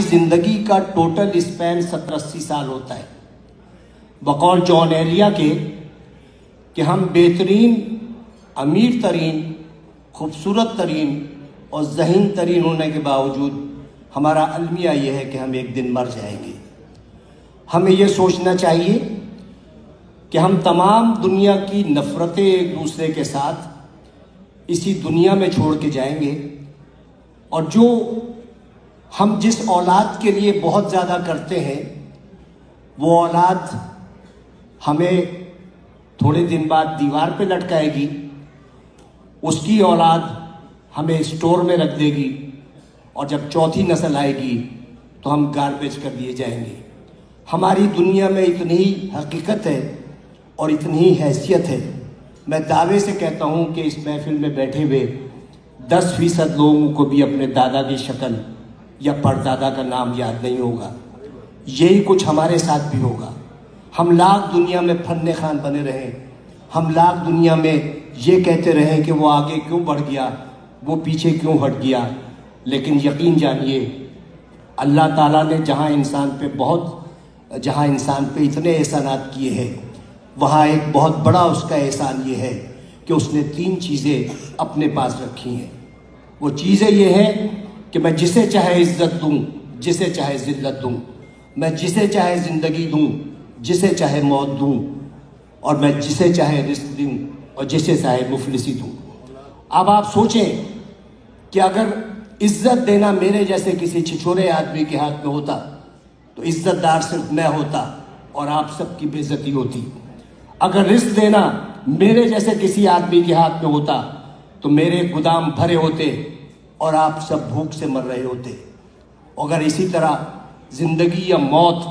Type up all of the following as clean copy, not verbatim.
زندگی کا total Spain 70-80 سال ہوتا ہے، بقول جان ایلیا کے کہ ہم بہترین، امیر ترین، خوبصورت ترین اور ذہین ترین ہونے کے باوجود ہمارا المیہ یہ ہے کہ ہم ایک دن مر جائیں گے۔ ہمیں یہ سوچنا چاہیے کہ ہم تمام دنیا کی نفرتیں ایک دوسرے کے ساتھ اسی دنیا میں چھوڑ کے جائیں گے، اور جو ہم جس اولاد کے لیے بہت زیادہ کرتے ہیں وہ اولاد ہمیں تھوڑے دن بعد دیوار پہ لٹکائے گی، اس کی اولاد ہمیں اسٹور میں رکھ دے گی، اور جب چوتھی نسل آئے گی تو ہم گاربیج کر دیے جائیں گے۔ ہماری دنیا میں اتنی حقیقت ہے اور اتنی حیثیت ہے، میں دعوے سے کہتا ہوں کہ اس محفل میں بیٹھے ہوئے 10% لوگوں کو بھی اپنے دادا کی شکل یا پردادا کا نام یاد نہیں ہوگا۔ یہی کچھ ہمارے ساتھ بھی ہوگا۔ ہم لاکھ دنیا میں فن خوان بنے رہیں، ہم لاکھ دنیا میں یہ کہتے رہیں کہ وہ آگے کیوں بڑھ گیا، وہ پیچھے کیوں ہٹ گیا، لیکن یقین جانیے اللہ تعالیٰ نے جہاں انسان پہ اتنے احسانات کیے ہیں، وہاں ایک بہت بڑا اس کا احسان یہ ہے کہ اس نے 3 چیزیں اپنے پاس رکھی ہیں۔ وہ چیزیں یہ ہیں کہ میں جسے چاہے عزت دوں، جسے چاہے ذلت دوں، میں جسے چاہے زندگی دوں، جسے چاہے موت دوں، اور میں جسے چاہے رزق دوں اور جسے چاہے مفلسی دوں۔ اب آپ سوچیں کہ اگر عزت دینا میرے جیسے کسی چھچورے آدمی کے ہاتھ میں ہوتا تو عزت دار صرف میں ہوتا اور آپ سب کی بے عزتی ہوتی۔ اگر رزق دینا میرے جیسے کسی آدمی کے ہاتھ میں ہوتا تو میرے گودام بھرے ہوتے اور آپ سب بھوک سے مر رہے ہوتے۔ اگر اسی طرح زندگی یا موت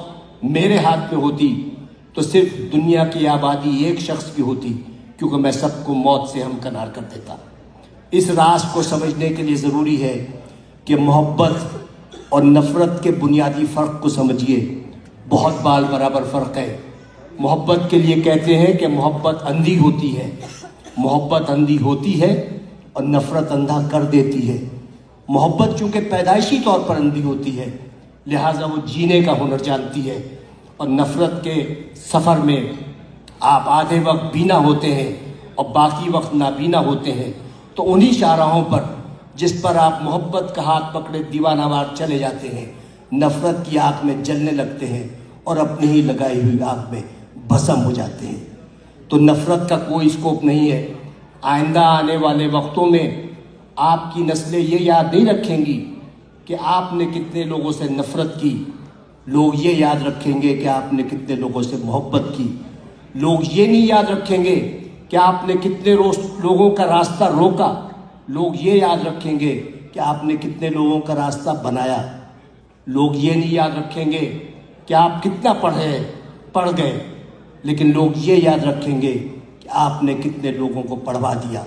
میرے ہاتھ میں ہوتی تو صرف دنیا کی آبادی ایک شخص کی ہوتی، کیونکہ میں سب کو موت سے ہمکنار کر دیتا۔ اس راز کو سمجھنے کے لیے ضروری ہے کہ محبت اور نفرت کے بنیادی فرق کو سمجھیے۔ بہت بال برابر فرق ہے۔ محبت کے لیے کہتے ہیں کہ محبت اندھی ہوتی ہے، محبت اندھی ہوتی ہے اور نفرت اندھا کر دیتی ہے۔ محبت چونکہ پیدائشی طور پر اندھی ہوتی ہے، لہٰذا وہ جینے کا ہنر جانتی ہے، اور نفرت کے سفر میں آپ آدھے وقت بینا ہوتے ہیں اور باقی وقت نابینا ہوتے ہیں، تو انہی شاہراہوں پر جس پر آپ محبت کا ہاتھ پکڑے دیوانہ وار چلے جاتے ہیں، نفرت کی آگ میں جلنے لگتے ہیں اور اپنی ہی لگائی ہوئی آگ میں بھسم ہو جاتے ہیں۔ تو نفرت کا کوئی اسکوپ نہیں ہے۔ آئندہ آنے والے وقتوں میں آپ کی نسلیں یہ یاد نہیں رکھیں گی کہ آپ نے کتنے لوگوں سے نفرت کی، لوگ یہ یاد رکھیں گے کہ آپ نے کتنے لوگوں سے محبت کی۔ لوگ یہ نہیں یاد رکھیں گے کہ آپ نے کتنے لوگوں کا راستہ روکا، لوگ یہ یاد رکھیں گے کہ آپ نے کتنے لوگوں کا راستہ بنایا۔ لوگ یہ نہیں یاد رکھیں گے کہ آپ کتنا پڑھ گئے، لیکن لوگ یہ یاد رکھیں گے کہ آپ نے کتنے لوگوں کو پڑھوا دیا۔